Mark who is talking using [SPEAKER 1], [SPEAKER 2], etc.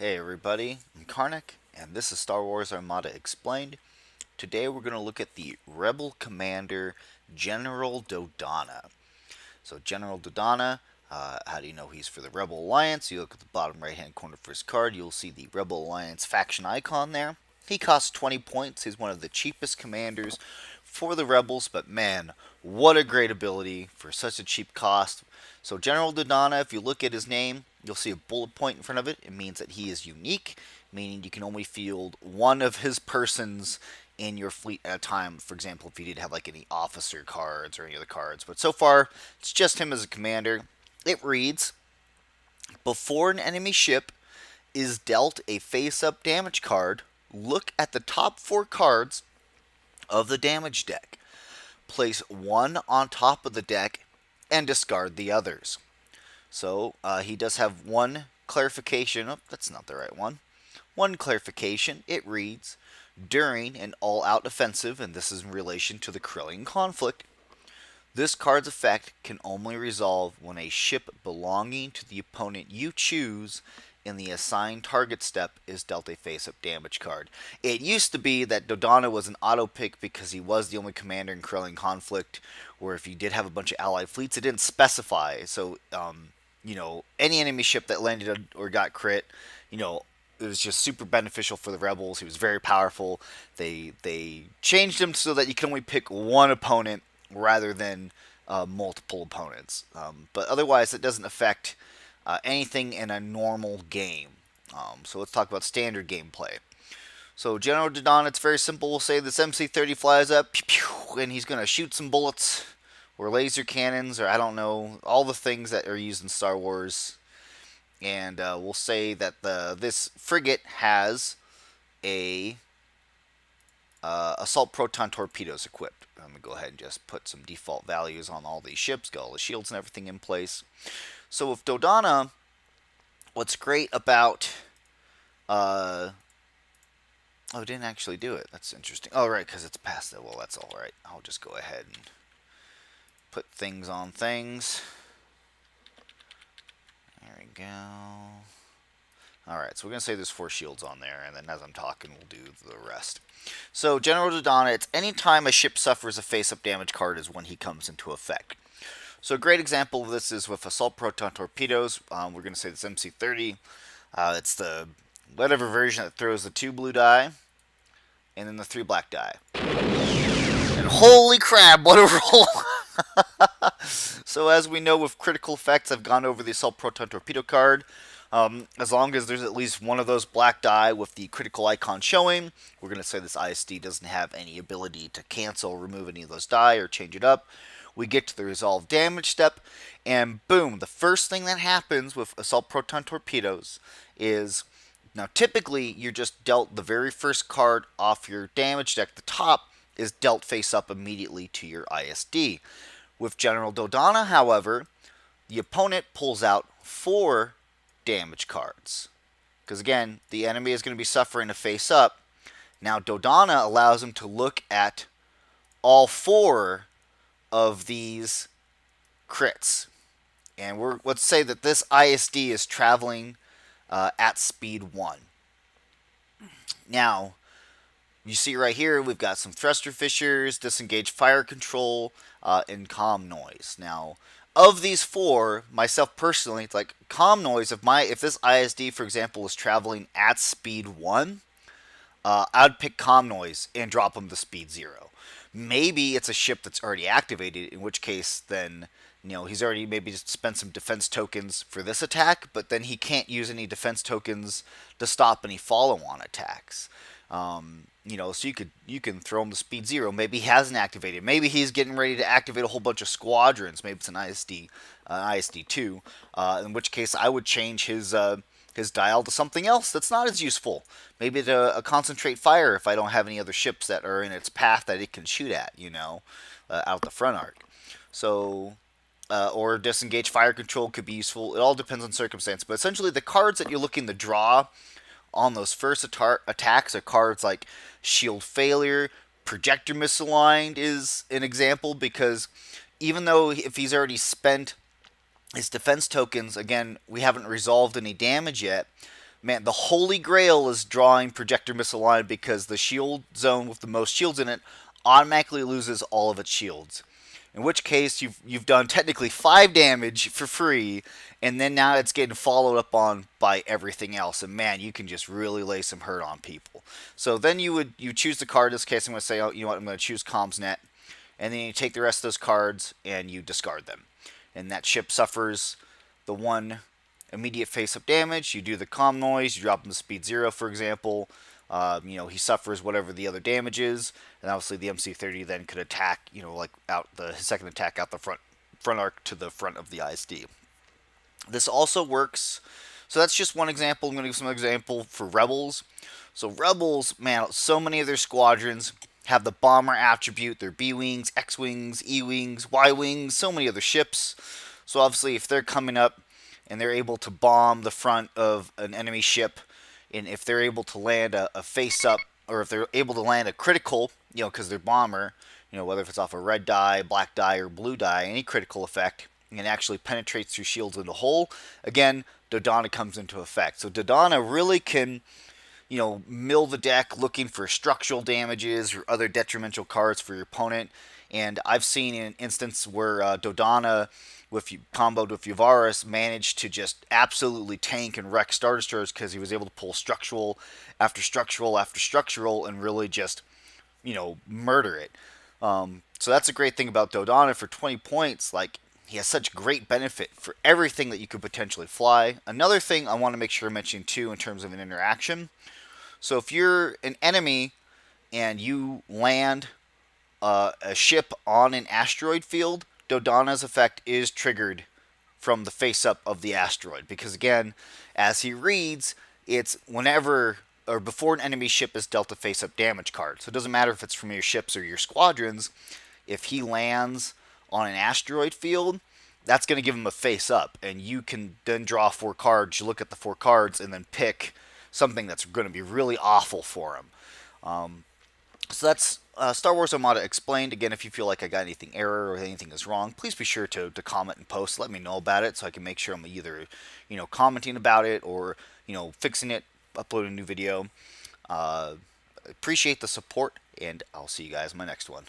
[SPEAKER 1] Hey everybody, I'm Karnak, and this is Star Wars Armada Explained. Today we're going to look at the Rebel Commander General Dodonna. So General Dodonna, how do you know he's for the Rebel Alliance? You look at the bottom right hand corner of his card, you'll see the Rebel Alliance faction icon there. He costs 20 points, he's one of the cheapest commanders for the Rebels, but man, what a great ability for such a cheap cost. So General Dodonna, if you look at his name, you'll see a bullet point in front of it. It means that he is unique, meaning you can only field one of his persons in your fleet at a time. For example, if you did have like any officer cards or any other cards. But so far, it's just him as a commander. It reads, before an enemy ship is dealt a face-up damage card, look at the top 4 cards of the damage deck. Place one on top of the deck and discard the others. So he does have one clarification. Oh, that's not the right one. One clarification. It reads, during an all-out offensive, and this is in relation to the Kryllian conflict, this card's effect can only resolve when a ship belonging to the opponent you choose in the assigned target step is dealt a face-up damage card. It used to be that Dodonna was an auto pick because he was the only commander in Kryllian conflict, where if you did have a bunch of allied fleets, it didn't specify. So, any enemy ship that landed or got crit, it was just super beneficial for the rebels. He was very powerful. They changed him so that you can only pick one opponent rather than multiple opponents. But otherwise, it doesn't affect anything in a normal game. So let's talk about standard gameplay. So General Dodonna, it's very simple. We'll say this MC-30 flies up, pew, pew, and he's going to shoot some bullets, or laser cannons, or I don't know, all the things that are used in Star Wars. And we'll say that this frigate has a assault proton torpedoes equipped. I'm going to go ahead and just put some default values on all these ships, get all the shields and everything in place. So with Dodonna, what's great about... oh, it didn't actually do it. That's interesting. Oh, right, because it's past that. Well, that's all right. I'll just go ahead and put things on things. There we go. Alright, so we're going to say there's 4 shields on there, and then as I'm talking, we'll do the rest. So, General Dodonna, it's any time a ship suffers a face-up damage card is when he comes into effect. So a great example of this is with Assault Proton Torpedoes. We're going to say this MC-30. It's the whatever version that throws the 2 blue die, and then the 3 black die. And holy crap, what a roll! So as we know with critical effects, I've gone over the Assault Proton Torpedo card. As long as there's at least one of those black die with the critical icon showing, we're going to say this ISD doesn't have any ability to cancel, remove any of those die, or change it up. We get to the resolve damage step, and boom, the first thing that happens with Assault Proton Torpedoes is, now typically you're just dealt the very first card off your damage deck. The top is dealt face up immediately to your ISD. With General Dodonna, however, the opponent pulls out 4 damage cards. Because again, the enemy is going to be suffering a face up. Now Dodonna allows him to look at all 4 of these crits. And let's say that this ISD is traveling at speed 1. Now, you see right here, we've got some thruster fissures, disengaged fire control, and calm noise. Now, of these 4, myself personally, it's like calm noise. If this ISD, for example, is traveling at speed 1, I'd pick calm noise and drop him to speed 0. Maybe it's a ship that's already activated, in which case then he's already maybe just spent some defense tokens for this attack, but then he can't use any defense tokens to stop any follow-on attacks. So you can throw him to speed 0. Maybe he hasn't activated. Maybe he's getting ready to activate a whole bunch of squadrons. Maybe it's an ISD 2. In which case I would change his dial to something else that's not as useful. Maybe to concentrate fire if I don't have any other ships that are in its path that it can shoot at. Out the front arc. So. Or disengage fire control could be useful. It all depends on circumstance. But essentially, the cards that you're looking to draw on those first attacks are cards like Shield Failure. Projector Misaligned is an example, because even though if he's already spent his defense tokens, again, we haven't resolved any damage yet, Man, the holy grail is drawing projector missile line because the shield zone with the most shields in it automatically loses all of its shields. In which case, you've done technically 5 damage for free, and then now it's getting followed up on by everything else. And man, you can just really lay some hurt on people. So then you choose the card. In this case, I'm going to say, oh, you know what? I'm going to choose CommsNet, and then you take the rest of those cards and you discard them. And that ship suffers the one immediate face-up damage. You do the comm noise. You drop him to speed 0, for example. He suffers whatever the other damage is, and obviously the MC-30 then could attack, like out his second attack out the front arc to the front of the ISD. This also works. So that's just one example. I'm going to give some example for Rebels. So Rebels, man, so many of their squadrons have the bomber attribute, their B-wings, X-wings, E-wings, Y-wings, so many other ships. So obviously if they're coming up and they're able to bomb the front of an enemy ship, and if they're able to land a face-up, or if they're able to land a critical, because they're bomber, whether if it's off a red die, black die, or blue die, any critical effect, and actually penetrates through shields in the hull, again, Dodonna comes into effect. So Dodonna really can, mill the deck looking for structural damages or other detrimental cards for your opponent. And I've seen an instance where Dodonna, comboed with Yavaris, managed to just absolutely tank and wreck Star Destroyers because he was able to pull structural after structural after structural and really just, murder it. So that's a great thing about Dodonna. For 20 points, he has such great benefit for everything that you could potentially fly. Another thing I want to make sure I mention too in terms of an interaction. So if you're an enemy and you land a ship on an asteroid field, Dodonna's effect is triggered from the face-up of the asteroid. Because again, as he reads, it's whenever or before an enemy ship is dealt a face-up damage card. So it doesn't matter if it's from your ships or your squadrons. If he lands on an asteroid field, that's going to give him a face-up. And you can then draw 4 cards. You look at the 4 cards and then pick something that's going to be really awful for him. So that's Star Wars Armada explained. Again, if you feel like I got anything error or anything is wrong, please be sure to comment and post. Let me know about it so I can make sure I'm either, commenting about it or, fixing it, uploading a new video. Appreciate the support, and I'll see you guys in my next one.